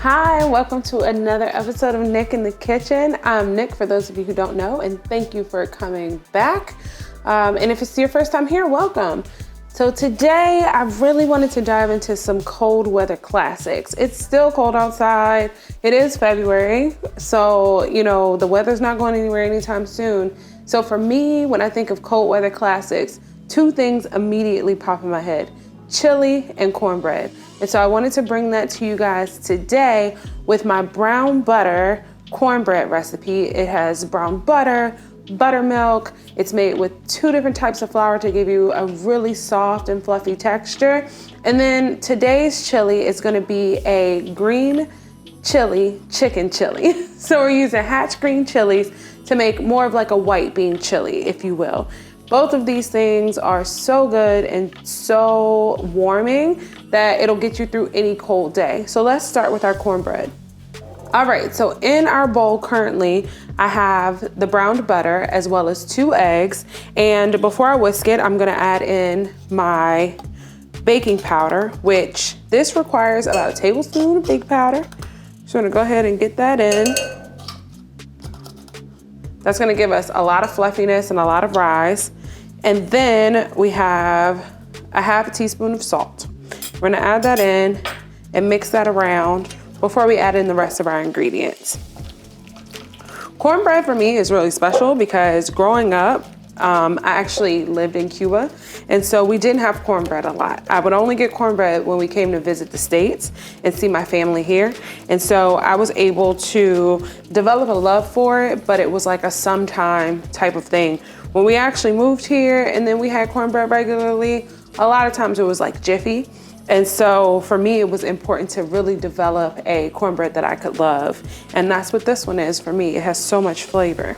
Hi, welcome to another episode of Nick in the Kitchen. I'm Nick, for those of you who don't know, and thank you for coming back. And if it's your first time here, welcome. So today, I really wanted to dive into some cold weather classics. It's still cold outside. It is February, so the weather's not going anywhere anytime soon. So for me, when I think of cold weather classics, two things immediately pop in my head: chili and cornbread. And so I wanted to bring that to you guys today with my brown butter cornbread recipe. It has brown butter, buttermilk. It's made with 2 different types of flour to give you a really soft and fluffy texture. And then today's chili is gonna be a green chili, chicken chili. So we're using hatch green chilies to make more of like a white bean chili, if you will. Both of these things are so good and so warming that it'll get you through any cold day. So let's start with our cornbread. All right, so in our bowl currently, I have the browned butter as well as 2 eggs. And before I whisk it, I'm gonna add in my baking powder, which this requires about a tablespoon of baking powder. So I'm gonna go ahead and get that in. That's gonna give us a lot of fluffiness and a lot of rise. And then we have a half a teaspoon of salt. We're gonna add that in and mix that around before we add in the rest of our ingredients. Cornbread for me is really special because growing up, I actually lived in Cuba, and so we didn't have cornbread a lot. I would only get cornbread when we came to visit the States and see my family here. And so I was able to develop a love for it, but it was like a sometime type of thing. When we actually moved here and then we had cornbread regularly, a lot of times it was like Jiffy. And so for me, it was important to really develop a cornbread that I could love. And that's what this one is for me. It has so much flavor.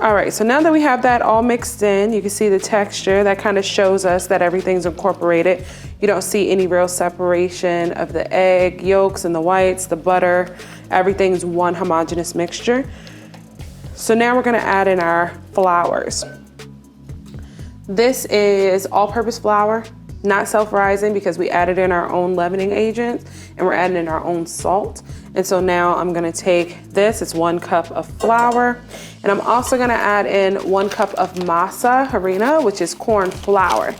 All right, so now that we have that all mixed in, you can see the texture. That kind of shows us that everything's incorporated. You don't see any real separation of the egg yolks and the whites, the butter. Everything's one homogeneous mixture. So now we're gonna add in our flours. This is all-purpose flour, not self-rising, because we added in our own leavening agents and we're adding in our own salt. And so now I'm gonna take this, it's 1 cup of flour, and I'm also gonna add in 1 cup of masa harina, which is corn flour.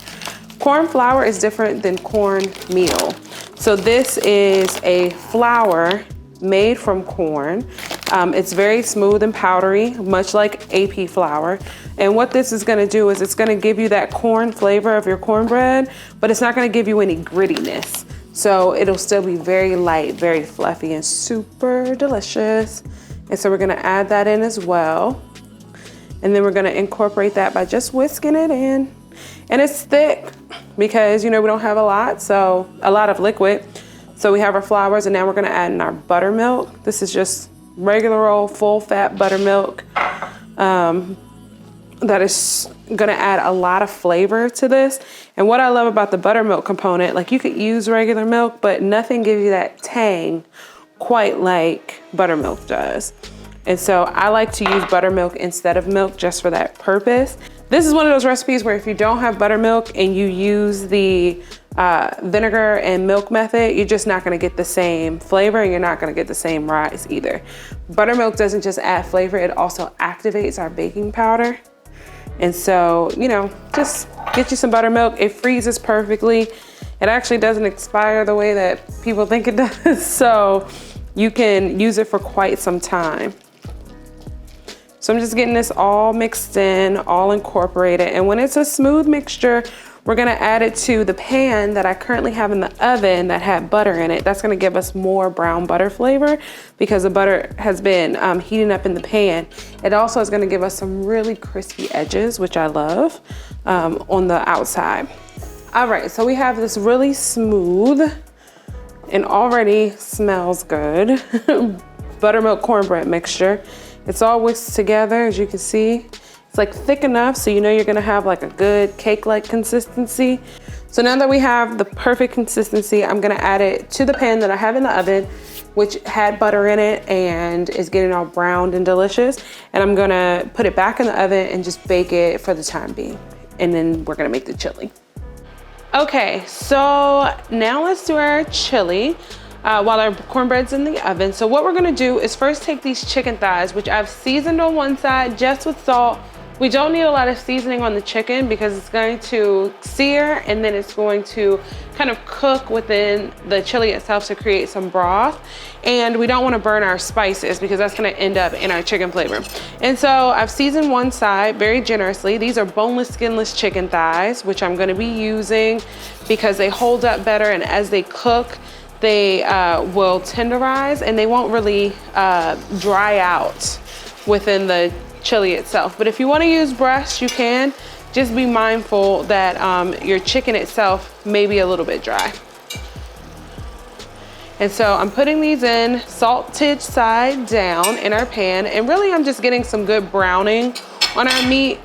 Corn flour is different than corn meal. So this is a flour made from corn. It's very smooth and powdery, much like AP flour. And what this is gonna do is it's gonna give you that corn flavor of your cornbread, but it's not gonna give you any grittiness. So it'll still be very light, very fluffy, and super delicious. And so we're gonna add that in as well. And then we're gonna incorporate that by just whisking it in. And it's thick because, we don't have a lot of liquid. So we have our flours, and now we're gonna add in our buttermilk. This is just regular old full fat buttermilk. That is gonna add a lot of flavor to this. And what I love about the buttermilk component, like you could use regular milk, but nothing gives you that tang quite like buttermilk does. And so I like to use buttermilk instead of milk just for that purpose. This is one of those recipes where if you don't have buttermilk and you use the vinegar and milk method, you're just not gonna get the same flavor and you're not gonna get the same rise either. Buttermilk doesn't just add flavor, it also activates our baking powder. And so, just get you some buttermilk. It freezes perfectly. It actually doesn't expire the way that people think it does. So you can use it for quite some time. So I'm just getting this all mixed in, all incorporated. And when it's a smooth mixture, we're gonna add it to the pan that I currently have in the oven that had butter in it. That's gonna give us more brown butter flavor because the butter has been heating up in the pan. It also is gonna give us some really crispy edges, which I love, on the outside. All right, so we have this really smooth and already smells good buttermilk cornbread mixture. It's all whisked together, as you can see. It's like thick enough so you're gonna have like a good cake-like consistency. So now that we have the perfect consistency, I'm gonna add it to the pan that I have in the oven, which had butter in it and is getting all browned and delicious. And I'm gonna put it back in the oven and just bake it for the time being. And then we're gonna make the chili. Okay, so now let's do our chili. while our cornbread's in the oven. So what we're gonna do is first take these chicken thighs, which I've seasoned on one side just with salt. We don't need a lot of seasoning on the chicken because it's going to sear and then it's going to kind of cook within the chili itself to create some broth. And we don't want to burn our spices because that's going to end up in our chicken flavor. And so I've seasoned one side very generously. These are boneless, skinless chicken thighs, which I'm going to be using because they hold up better, and as they cook, they will tenderize and they won't really dry out within the chili itself. But if you want to use breast, you can. Just be mindful that your chicken itself may be a little bit dry. And so I'm putting these in salted side down in our pan, and really I'm just getting some good browning on our meat.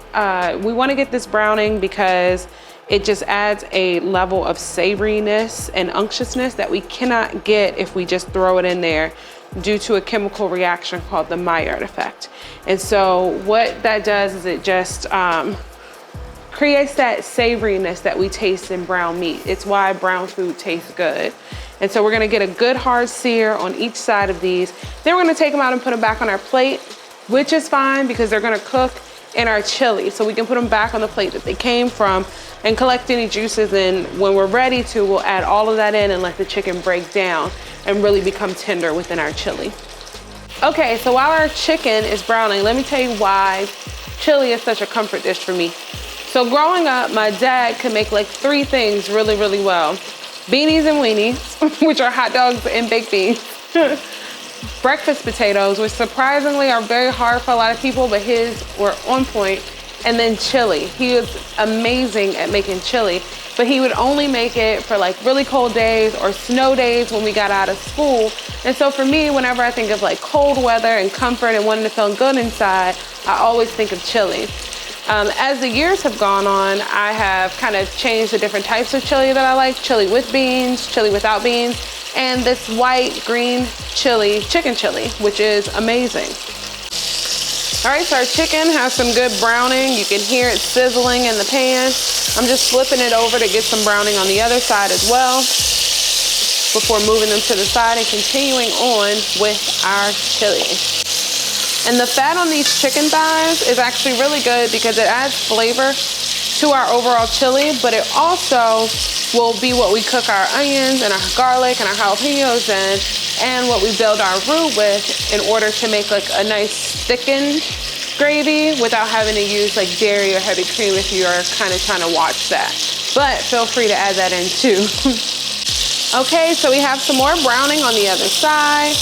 We want to get this browning because it just adds a level of savoriness and unctuousness that we cannot get if we just throw it in there due to a chemical reaction called the Maillard effect. And so what that does is it just creates that savoriness that we taste in brown meat. It's why brown food tastes good. And so we're gonna get a good hard sear on each side of these. Then we're gonna take them out and put them back on our plate, which is fine because they're gonna cook in our chili. So we can put them back on the plate that they came from and collect any juices. And when we're ready to, we'll add all of that in and let the chicken break down and really become tender within our chili. Okay, so while our chicken is browning, let me tell you why chili is such a comfort dish for me. So growing up, my dad could make like 3 things really, really well. Beanies and weenies, which are hot dogs and baked beans. Breakfast potatoes, which surprisingly are very hard for a lot of people, but his were on point. And then chili. He was amazing at making chili, but he would only make it for like really cold days or snow days when we got out of school. And so for me, whenever I think of like cold weather and comfort and wanting to feel good inside, I always think of chili. As the years have gone on, I have kind of changed the different types of chili that I like. Chili with beans, chili without beans, and this white, green chili, chicken chili, which is amazing. All right, so our chicken has some good browning. You can hear it sizzling in the pan. I'm just flipping it over to get some browning on the other side as well before moving them to the side and continuing on with our chili. And the fat on these chicken thighs is actually really good because it adds flavor to our overall chili, but it also will be what we cook our onions and our garlic and our jalapenos in, and what we build our roux with in order to make like a nice thickened gravy without having to use like dairy or heavy cream if you are kind of trying to watch that. But feel free to add that in too. Okay, so we have some more browning on the other side.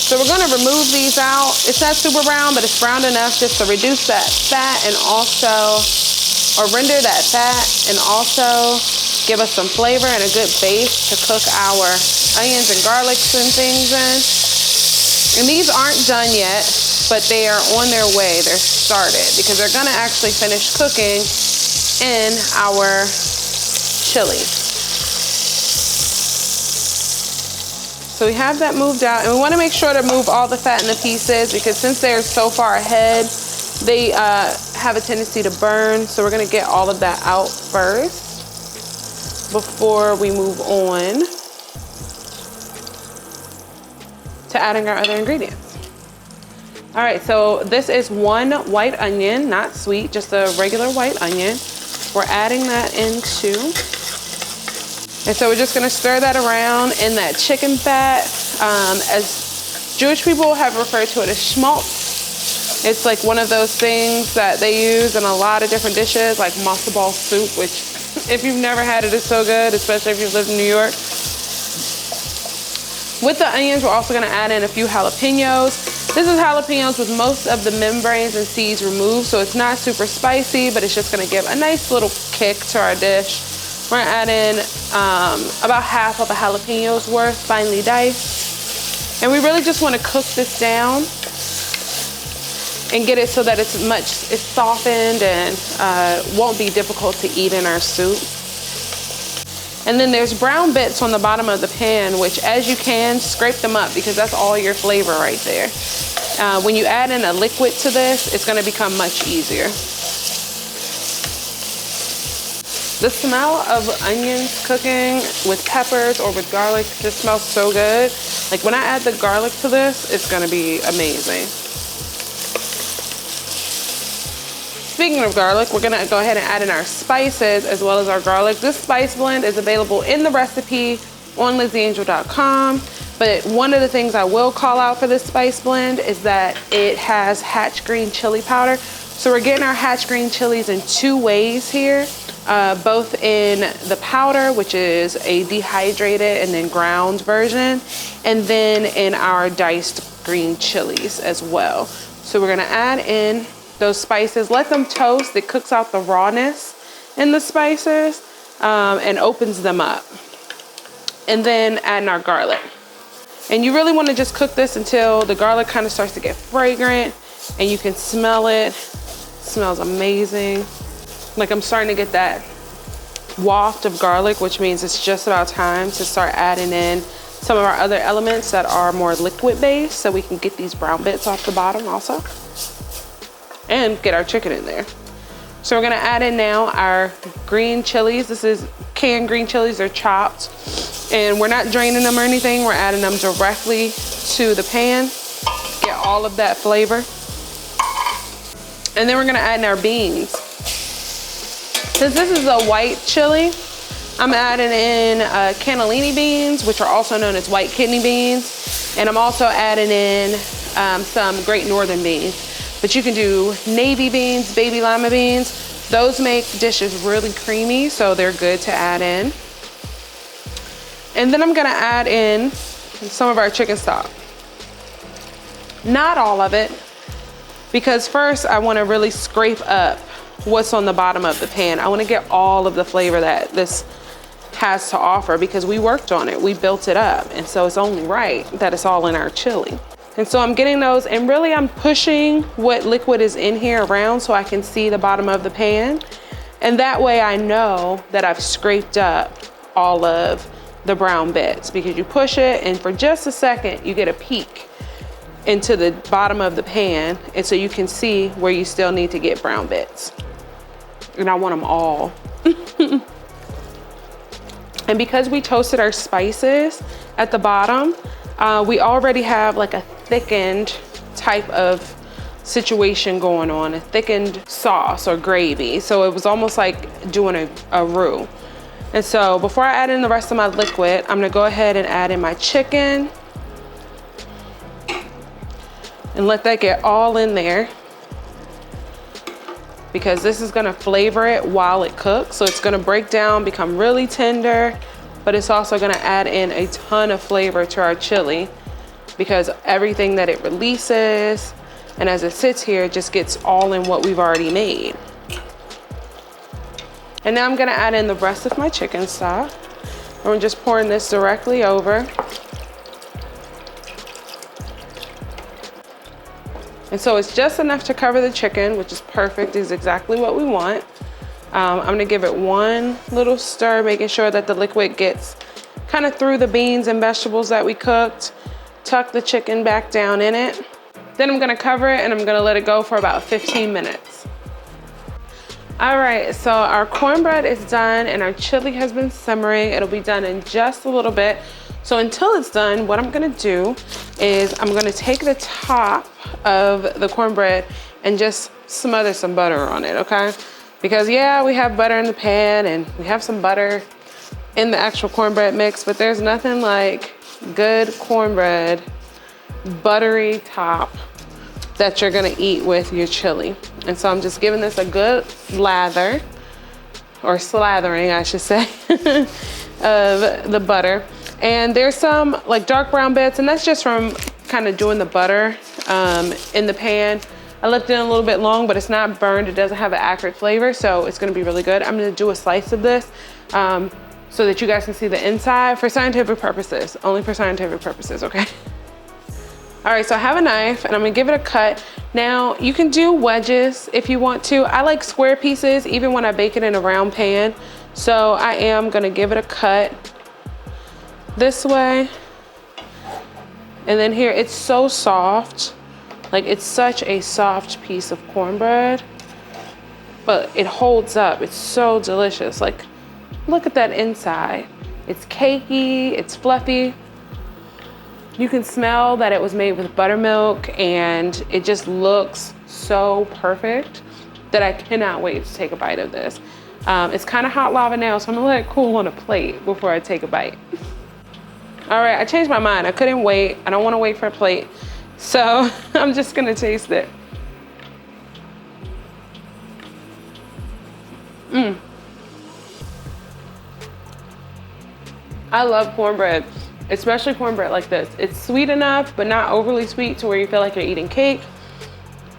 So we're gonna remove these out. It's not super brown, but it's brown enough just to reduce that fat and also, or render that fat and also give us some flavor and a good base to cook our onions and garlics and things in. And these aren't done yet, but they are on their way. They're started because they're gonna actually finish cooking in our chili. So we have that moved out, and we want to make sure to move all the fat in the pieces because since they're so far ahead, they have a tendency to burn. So we're going to get all of that out first before we move on to adding our other ingredients. All right, so this is 1 white onion, not sweet, just a regular white onion. We're adding that into. And so we're just gonna stir that around in that chicken fat. As Jewish people have referred to it as schmaltz. It's like one of those things that they use in a lot of different dishes, like matzo ball soup, which if you've never had it, it's so good, especially if you've lived in New York. With the onions, we're also gonna add in a few jalapenos. This is jalapenos with most of the membranes and seeds removed, so it's not super spicy, but it's just gonna give a nice little kick to our dish. We're gonna add in about half of a jalapeno's worth, finely diced. And we really just wanna cook this down and get it so that it's softened and won't be difficult to eat in our soup. And then there's brown bits on the bottom of the pan, which as you can, scrape them up because that's all your flavor right there. When you add in a liquid to this, it's gonna become much easier. The smell of onions cooking with peppers or with garlic just smells so good. Like when I add the garlic to this, it's gonna be amazing. Speaking of garlic, we're gonna go ahead and add in our spices as well as our garlic. This spice blend is available in the recipe on LizeeAngel.com. But one of the things I will call out for this spice blend is that it has hatch green chili powder. So we're getting our hatch green chilies in two ways here, both in the powder, which is a dehydrated and then ground version, and then in our diced green chilies as well. So we're gonna add in those spices, let them toast. It cooks out the rawness in the spices and opens them up. And then add in our garlic. And you really want to just cook this until the garlic kind of starts to get fragrant and you can smell it. It smells amazing. Like I'm starting to get that waft of garlic, which means it's just about time to start adding in some of our other elements that are more liquid based so we can get these brown bits off the bottom also and get our chicken in there. So we're gonna add in now our green chilies. This is canned green chilies, they're chopped. And we're not draining them or anything. We're adding them directly to the pan. Get all of that flavor. And then we're gonna add in our beans. Since this is a white chili, I'm adding in cannellini beans, which are also known as white kidney beans. And I'm also adding in some Great Northern beans. But you can do navy beans, baby lima beans. Those make dishes really creamy, so they're good to add in. And then I'm gonna add in some of our chicken stock. Not all of it, because first I wanna really scrape up what's on the bottom of the pan. I wanna get all of the flavor that this has to offer because we worked on it, we built it up. And so it's only right that it's all in our chili. And so I'm getting those, and really I'm pushing what liquid is in here around so I can see the bottom of the pan. And that way I know that I've scraped up all of the brown bits, because you push it and for just a second you get a peek into the bottom of the pan, and so you can see where you still need to get brown bits. And I want them all. And because we toasted our spices at the bottom, we already have like a thickened type of situation going on, a thickened sauce or gravy. So it was almost like doing a roux. And so before I add in the rest of my liquid, I'm gonna go ahead and add in my chicken and let that get all in there, because this is gonna flavor it while it cooks. So it's gonna break down, become really tender, but it's also gonna add in a ton of flavor to our chili because everything that it releases and as it sits here, it just gets all in what we've already made. And now I'm gonna add in the rest of my chicken stock. I'm just pouring this directly over. And so it's just enough to cover the chicken, which is perfect, is exactly what we want. I'm gonna give it one little stir, making sure that the liquid gets kind of through the beans and vegetables that we cooked. Tuck the chicken back down in it. Then I'm gonna cover it and I'm gonna let it go for about 15 minutes. All right, so our cornbread is done and our chili has been simmering. It'll be done in just a little bit. So until it's done, what I'm gonna do is I'm gonna take the top of the cornbread and just smother some butter on it, okay? Because yeah, we have butter in the pan and we have some butter in the actual cornbread mix, but there's nothing like good cornbread, buttery top that you're gonna eat with your chili. And so I'm just giving this a good lather, or slathering, I should say, of the butter. And there's some like dark brown bits, and that's just from kind of doing the butter in the pan. I left it in a little bit long, but it's not burned. It doesn't have an acrid flavor, so it's gonna be really good. I'm gonna do a slice of this so that you guys can see the inside for scientific purposes, only for scientific purposes, okay? All right, so I have a knife and I'm gonna give it a cut. Now, you can do wedges if you want to. I like square pieces even when I bake it in a round pan. So I am gonna give it a cut this way. And then here, it's so soft. Like, it's such a soft piece of cornbread, but it holds up. It's so delicious. Like, Look at that inside. It's cakey, it's fluffy. You can smell that it was made with buttermilk, and it just looks so perfect that I cannot wait to take a bite of this. It's kind of hot lava now, so I'm gonna let it cool on a plate before I take a bite. All right, I changed my mind. I couldn't wait. I don't wanna wait for a plate. So I'm just gonna taste it. I love cornbread, especially cornbread like this. It's sweet enough, but not overly sweet to where you feel like you're eating cake.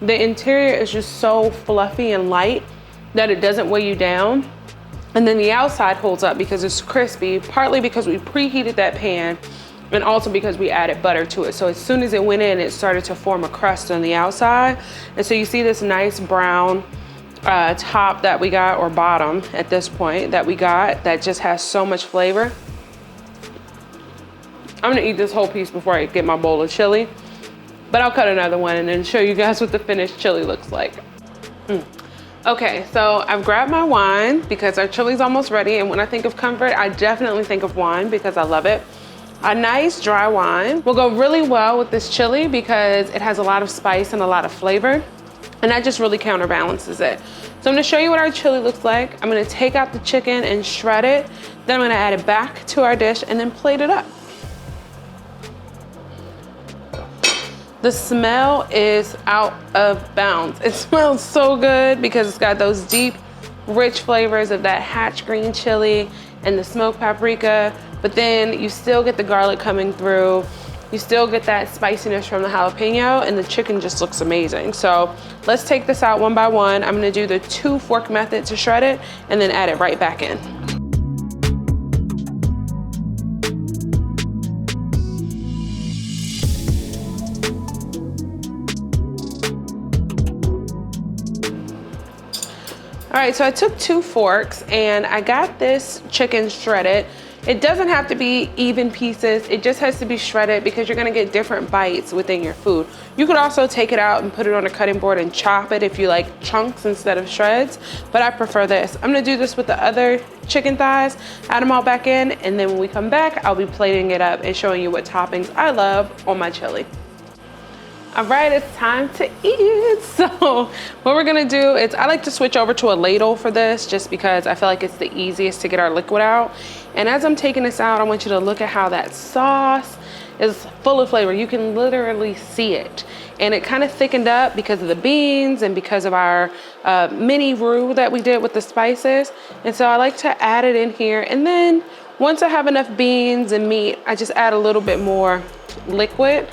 The interior is just so fluffy and light that it doesn't weigh you down. And then the outside holds up because it's crispy, partly because we preheated that pan and also because we added butter to it. So as soon as it went in, it started to form a crust on the outside. And so you see this nice brown top that we got, or bottom at this point that we got, that just has so much flavor. I'm gonna eat this whole piece before I get my bowl of chili, but I'll cut another one and then show you guys what the finished chili looks like. Okay, so I've grabbed my wine because our chili's almost ready, and when I think of comfort, I definitely think of wine because I love it. A nice dry wine will go really well with this chili because it has a lot of spice and a lot of flavor, and that just really counterbalances it. So I'm gonna show you what our chili looks like. I'm gonna take out the chicken and shred it, then I'm gonna add it back to our dish and then plate it up. The smell is out of bounds. It smells so good because it's got those deep, rich flavors of that hatch green chili and the smoked paprika, but then you still get the garlic coming through. You still get that spiciness from the jalapeno, and the chicken just looks amazing. So let's take this out one by one. I'm gonna do the 2-fork method to shred it and then add it right back in. All right, so I took 2 forks and I got this chicken shredded. It doesn't have to be even pieces. It just has to be shredded because you're gonna get different bites within your food. You could also take it out and put it on a cutting board and chop it if you like chunks instead of shreds, but I prefer this. I'm gonna do this with the other chicken thighs, add them all back in, and then when we come back, I'll be plating it up and showing you what toppings I love on my chili. All right, it's time to eat. So what we're gonna do is, I like to switch over to a ladle for this just because I feel like it's the easiest to get our liquid out. And as I'm taking this out, I want you to look at how that sauce is full of flavor. You can literally see it. And it kind of thickened up because of the beans and because of our mini roux that we did with the spices. And so I like to add it in here. And then once I have enough beans and meat, I just add a little bit more liquid,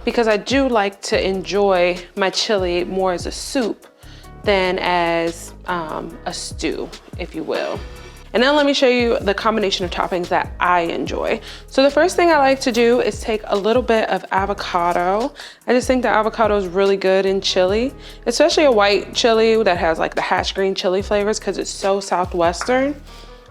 because I do like to enjoy my chili more as a soup than as a stew, if you will. And now let me show you the combination of toppings that I enjoy. So the first thing I like to do is take a little bit of avocado. I just think the avocado is really good in chili, especially a white chili that has like the hatch green chili flavors because it's so Southwestern.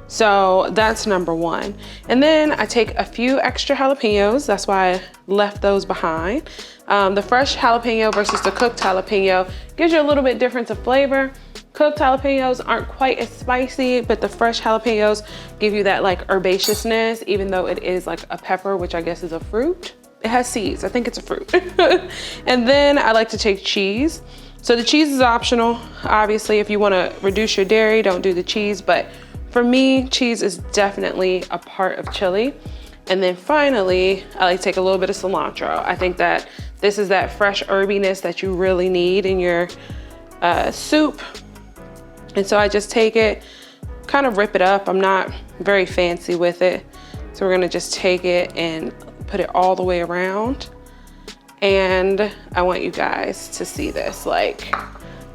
So that's number one. And then I take a few extra jalapenos. That's why I left those behind. The fresh jalapeno versus the cooked jalapeno gives you a little bit difference of flavor. Cooked jalapenos aren't quite as spicy, but the fresh jalapenos give you that like herbaceousness, even though it is like a pepper, which I guess is a fruit. It has seeds, I think it's a fruit. And then I like to take cheese. So the cheese is optional. Obviously, if you wanna reduce your dairy, don't do the cheese, but for me, cheese is definitely a part of chili. And then finally, I like to take a little bit of cilantro. I think that this is that fresh herbiness that you really need in your soup. And so I just take it, kind of rip it up. I'm not very fancy with it. So we're gonna just take it and put it all the way around. And I want you guys to see this, like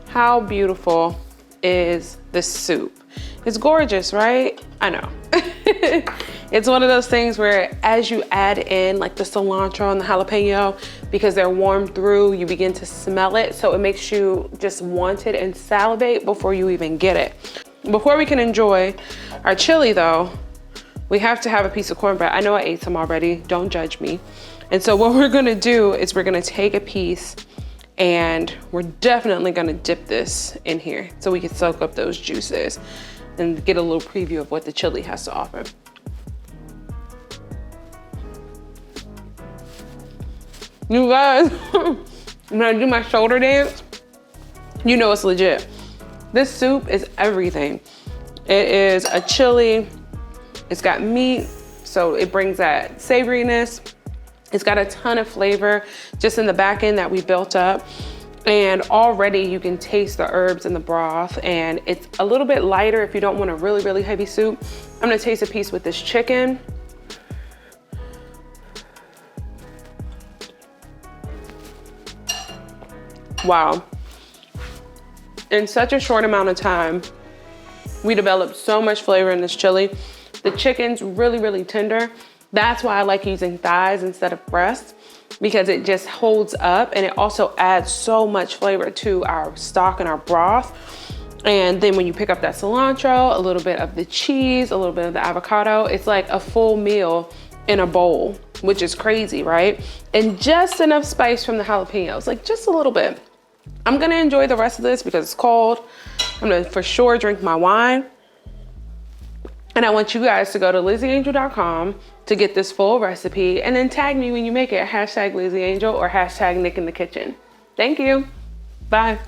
how beautiful is this soup? It's gorgeous, right? I know. It's one of those things where as you add in like the cilantro and the jalapeno, because they're warmed through, you begin to smell it. So it makes you just want it and salivate before you even get it. Before we can enjoy our chili though, we have to have a piece of cornbread. I know I ate some already, don't judge me. And so what we're gonna do is we're gonna take a piece and we're definitely gonna dip this in here so we can soak up those juices. and get a little preview of what the chili has to offer. You guys, when I do my shoulder dance, you know it's legit. This soup is everything. It is a chili, it's got meat, so it brings that savoriness. It's got a ton of flavor just in the back end that we built up. And already you can taste the herbs in the broth, and it's a little bit lighter if you don't want a really, really heavy soup. I'm gonna taste a piece with this chicken. Wow. In such a short amount of time, we developed so much flavor in this chili. The chicken's really, really tender. That's why I like using thighs instead of breasts, because it just holds up, and it also adds so much flavor to our stock and our broth. And then when you pick up that cilantro, a little bit of the cheese, a little bit of the avocado, it's like a full meal in a bowl, which is crazy, right? And just enough spice from the jalapenos, like just a little bit. I'm gonna enjoy the rest of this because it's cold. I'm gonna for sure drink my wine. And I want you guys to go to LizeeAngel.com to get this full recipe, and then tag me when you make it, #LizeeAngel or #NickInTheKitchen. Thank you, bye.